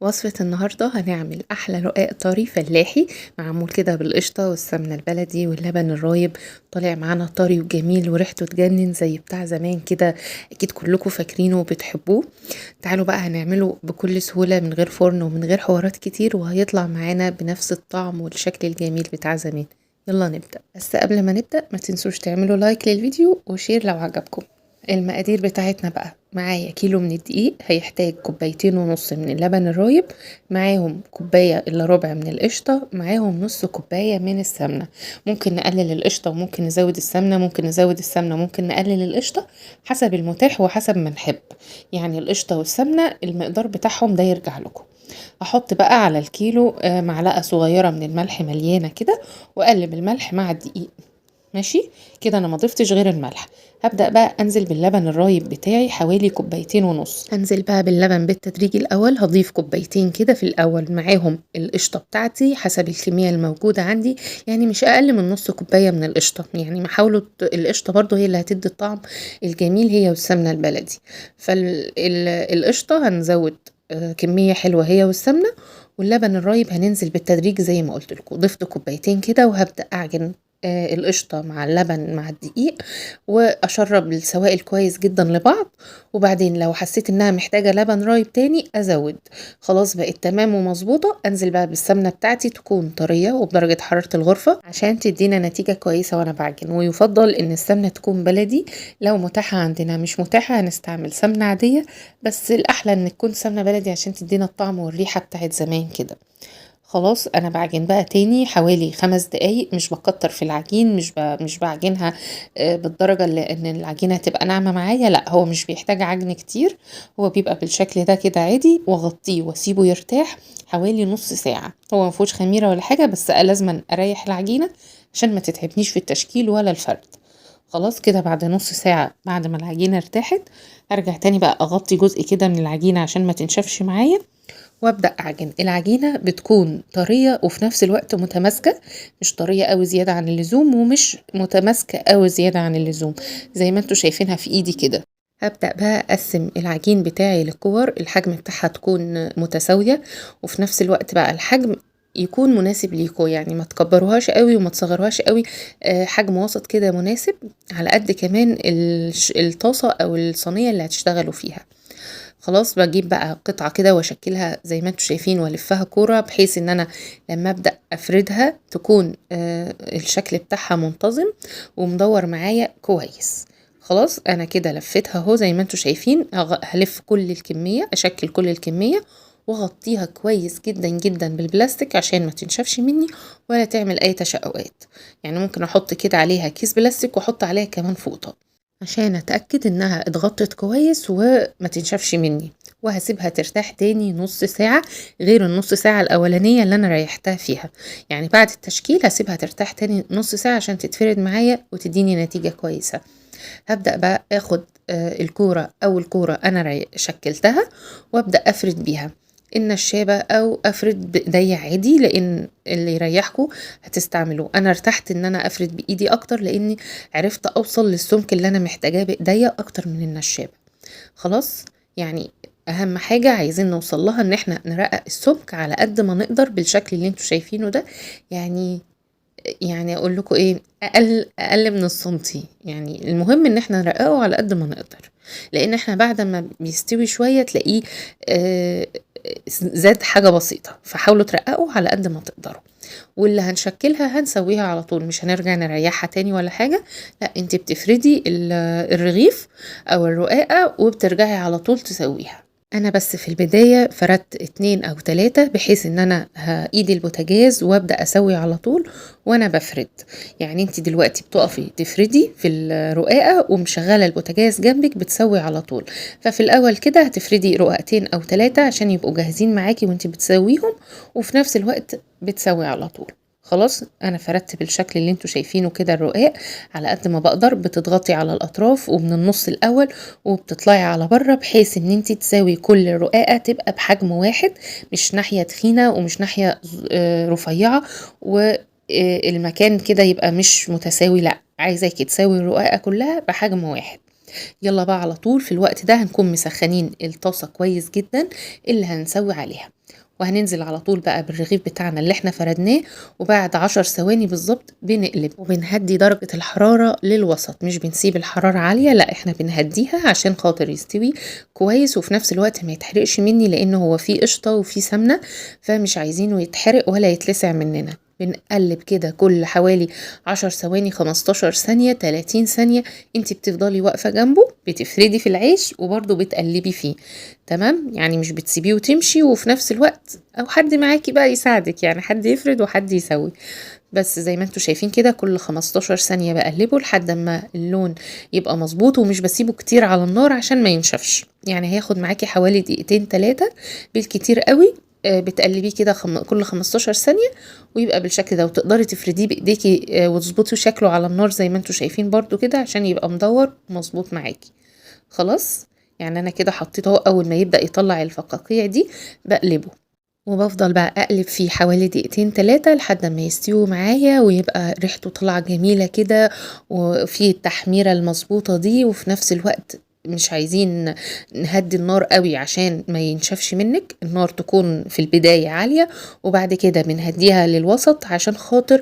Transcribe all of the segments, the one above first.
وصفة النهاردة هنعمل أحلى رقاق طري فلاحي معمول كده بالقشطة والسمنة البلدي واللبن الرايب. طالع معانا طري وجميل وريحته تجنن زي بتاع زمان كده. أكيد كلكم فاكرينه وبتحبوه. تعالوا بقى هنعمله بكل سهولة من غير فرن ومن غير حوارات كتير، وهيطلع معانا بنفس الطعم والشكل الجميل بتاع زمان. يلا نبدأ، بس قبل ما نبدأ ما تنسوش تعملوا لايك للفيديو وشير لو عجبكم. المقادير بتاعتنا بقى: معايا كيلو من الدقيق، هيحتاج كوبايتين ونص من اللبن الرايب، معاهم كوباية الا ربع من القشطة، معاهم نص كوباية من السمنة. ممكن نقلل القشطة وممكن نزود السمنة، ممكن نزود السمنة ممكن نقلل القشطة، حسب المتاح وحسب ما نحب. يعني القشطة والسمنة المقدار بتاعهم ده يرجع لكم. هحط بقى على الكيلو معلقة صغيرة من الملح مليانة كده، واقلب الملح مع الدقيق. ماشي كده، انا ما ضفتش غير الملح. هبدأ بقى انزل باللبن الرايب بتاعي حوالي كوبايتين ونص. انزل بقى باللبن بالتدريج، الاول هضيف كوبايتين كده في الاول، معاهم القشطه بتاعتي حسب الكميه الموجوده عندي. يعني مش اقل من نص كوبايه من القشطه، يعني محاولوا القشطه برضو هي اللي هتدي الطعم الجميل، هي والسمنه البلدي. فالقشطه هنزود كميه حلوه هي والسمنه. واللبن الرايب هننزل بالتدريج زي ما قلت لكم. ضفت كوبايتين كده وهبدأ اعجن القشطة مع اللبن مع الدقيق، واشرب السوائل كويس جدا لبعض. وبعدين لو حسيت انها محتاجة لبن رايب تاني ازود. خلاص بقت تمام ومظبوطة، انزل بقى بالسمنة بتاعتي تكون طرية وبدرجة حرارة الغرفة عشان تدينا نتيجة كويسة وانا بعجن. ويفضل ان السمنة تكون بلدي، لو متاحة عندنا مش متاحة هنستعمل سمنة عادية، بس الاحلى ان تكون سمنة بلدي عشان تدينا الطعم والريحة بتاعت زمان كده. خلاص انا بعجن بقى تاني حوالي 5 دقايق، مش بكتر في العجين، مش بعجنها بالدرجة اللي ان العجينة تبقى ناعمة معايا، لا هو مش بيحتاج عجن كتير. هو بيبقى بالشكل ده كده عادي، واغطيه واسيبه يرتاح حوالي نص ساعة. هو مفيهوش خميرة ولا حاجة، بس لازم اريح العجينة عشان ما تتعبنيش في التشكيل ولا الفرد. خلاص كده بعد نص ساعة بعد ما العجينة ارتاحت، هرجع تاني بقى اغطي جزء كده من العجينة عشان ما تنشفش معايا، وابدا اعجن. العجينه بتكون طريه وفي نفس الوقت متماسكه، مش طريه قوي زياده عن اللزوم ومش متماسكه قوي زياده عن اللزوم، زي ما انتوا شايفينها في ايدي كده. هبدأ بقى أقسم العجين بتاعي لكور، الحجم بتاعها تكون متساوية، وفي نفس الوقت بقى الحجم يكون مناسب ليكو، يعني ما تكبروهاش قوي وما تصغروهاش قوي. حجم وسط كده مناسب، على قد كمان الطاسة أو الصينية اللي هتشتغلوا فيها. خلاص بجيب بقى قطعة كده واشكلها زي ما انتوا شايفين والفها كورة، بحيث ان انا لما ابدأ افردها تكون الشكل بتاعها منتظم ومدور معايا كويس. خلاص انا كده لفتها اهو زي ما انتوا شايفين. هلف كل الكمية، اشكل كل الكمية واغطيها كويس جدا جدا بالبلاستيك عشان ما تنشفش مني ولا تعمل اي تشققات. يعني ممكن احط كده عليها كيس بلاستيك واحط عليها كمان فوطة عشان اتأكد انها اتغطت كويس وما تنشفش مني. وهسيبها ترتاح تاني نص ساعة، غير النص ساعة الاولانية اللي انا ريحتها فيها. يعني بعد التشكيل هسيبها ترتاح تاني نص ساعة عشان تتفرد معايا وتديني نتيجة كويسة. هبدأ بقى اخد الكورة او الكورة انا شكلتها، وابدأ افرد بيها النشابة او افرد بايديا عادي، لان اللي يريحكم هتستعملوه. انا ارتحت ان انا افرد بايدي اكتر، لاني عرفت اوصل للسمك اللي انا محتاجاه بايديا اكتر من النشابة. خلاص، يعني اهم حاجة عايزين نوصل لها ان احنا نرقق السمك على قد ما نقدر بالشكل اللي انتوا شايفينه ده. يعني اقول لكم ايه، اقل من السنتي. يعني المهم ان احنا نرققه على قد ما نقدر، لان احنا بعد ما بيستوي شوية تلاقيه آه، زاد حاجة بسيطة. فحاولوا ترققوا على قد ما تقدروا. واللي هنشكلها هنسويها على طول، مش هنرجع نريحها تاني ولا حاجة. لا انت بتفردي الرغيف او الرقاقة وبترجعي على طول تسويها. انا بس في البداية فردت 2 أو 3 بحيث ان انا ايدي البوتاجاز وابدأ اسوي على طول وانا بفرد. يعني انت دلوقتي بتقفي تفردي في الرقاقة ومشغلة البوتاجاز جنبك بتسوي على طول. ففي الاول كده هتفردي رقاقتين او 3 عشان يبقوا جاهزين معاكي وانت بتسويهم، وفي نفس الوقت بتسوي على طول. خلاص انا فردت بالشكل اللي انتوا شايفينه كده الرقاق. على قد ما بقدر بتضغطي على الاطراف ومن النص الاول وبتطلعي على بره، بحيث ان انت تساوي كل الرقاقه تبقى بحجم واحد، مش ناحيه تخينه ومش ناحيه رفيعه، والمكان كده يبقى مش متساوي. لا عايزاكي تساوي الرقاقه كلها بحجم واحد. يلا بقى على طول في الوقت ده هنكون مسخنين الطاسة كويس جدا اللي هنسوي عليها، وهننزل على طول بقى بالرغيف بتاعنا اللي احنا فردناه، وبعد 10 ثواني بالظبط بنقلب وبنهدي درجة الحرارة للوسط، مش بنسيب الحرارة عالية، لا احنا بنهديها عشان خاطر يستوي كويس وفي نفس الوقت ما يتحرقش مني، لان هو فيه قشطة وفيه سمنة، فمش عايزينه يتحرق ولا يتلسع مننا. بنقلب كده كل حوالي 10 ثواني، 15 ثانية، 30 ثانية، انت بتفضلي واقفة جنبه بتفردي في العيش وبرضه بتقلبي فيه. تمام، يعني مش بتسيبيه وتمشي، وفي نفس الوقت او حد معاكي بقى يساعدك، يعني حد يفرد وحد يسوي. بس زي ما انتوا شايفين كده كل 15 ثانية بقلبه لحد ما اللون يبقى مظبوط، ومش بسيبه كتير على النار عشان ما ينشفش، يعني هياخد معاكي حوالي دقيقتين 3 بالكتير قوي. بتقلبيه كده كل 15 ثانية، ويبقى بالشكل ده، وتقدري تفرديه بايديكي وتظبطي شكله على النار زي ما انتوا شايفين برضو كده عشان يبقى مدور مظبوط معاكي. خلاص، يعني انا كده حطيته اهو، اول ما يبدأ يطلع الفقاقيع دي بقلبه، وبفضل بقى اقلب فيه حوالي دقيقتين 3 لحد ما يستوي معايا ويبقى ريحته طالعه جميله كده، وفي التحميره المظبوطه دي، وفي نفس الوقت مش عايزين نهدي النار قوي عشان ما ينشفش منك، النار تكون في البداية عالية، وبعد كده بنهديها للوسط عشان خاطر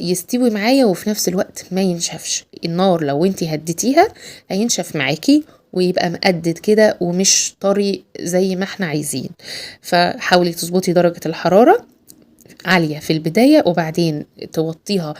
يستوي معايا وفي نفس الوقت ما ينشفش. النار لو انتي هديتيها هينشف معاكي ويبقى مقدد كده ومش طري زي ما احنا عايزين. فحاولي تظبطي درجة الحرارة عالية في البداية، وبعدين توطيها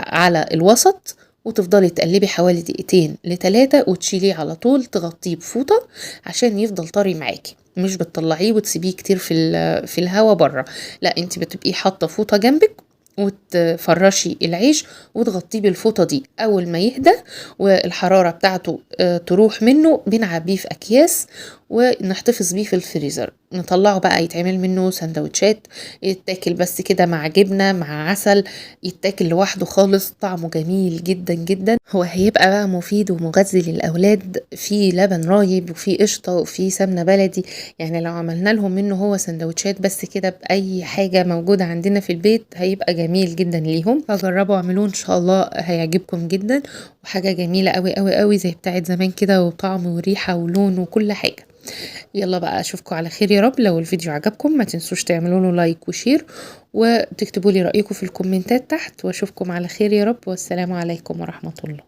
على الوسط، وتفضلي تقلبي حوالي دقيقتين ل3 وتشيليه على طول، تغطيه بفوطة عشان يفضل طري معاكي، مش بتطلعيه وتسيبيه كتير في الهوا بره، لا انت بتبقي حاطة فوطة جنبك وتفرشي العيش وتغطيه بالفوطة دي. أول ما يهدى والحرارة بتاعته تروح منه بنعبيه في أكياس ونحتفظ بيه في الفريزر، نطلعه بقى يتعمل منه سندوتشات، يتاكل بس كده مع جبنة مع عسل، يتاكل لوحده خالص، طعمه جميل جدا جدا. هو هيبقى بقى مفيد ومغذي للأولاد، فيه لبن رايب وفيه قشطة وفيه سمنة بلدي، يعني لو عملنا لهم منه هو سندوتشات بس كده بأي حاجة موجودة عندنا في البيت هيبقى جميل جدا ليهم. فجربوا اعملوه ان شاء الله هيعجبكم جدا، وحاجة جميلة قوي قوي قوي زي بتاعت زمان كده، وطعم وريحة ولون وكل حاجة. يلا بقى اشوفكم على خير يا رب. لو الفيديو عجبكم ما تنسوش تعملوا له لايك وشير، وتكتبوا لي رأيكم في الكومنتات تحت، واشوفكم على خير يا رب، والسلام عليكم ورحمة الله.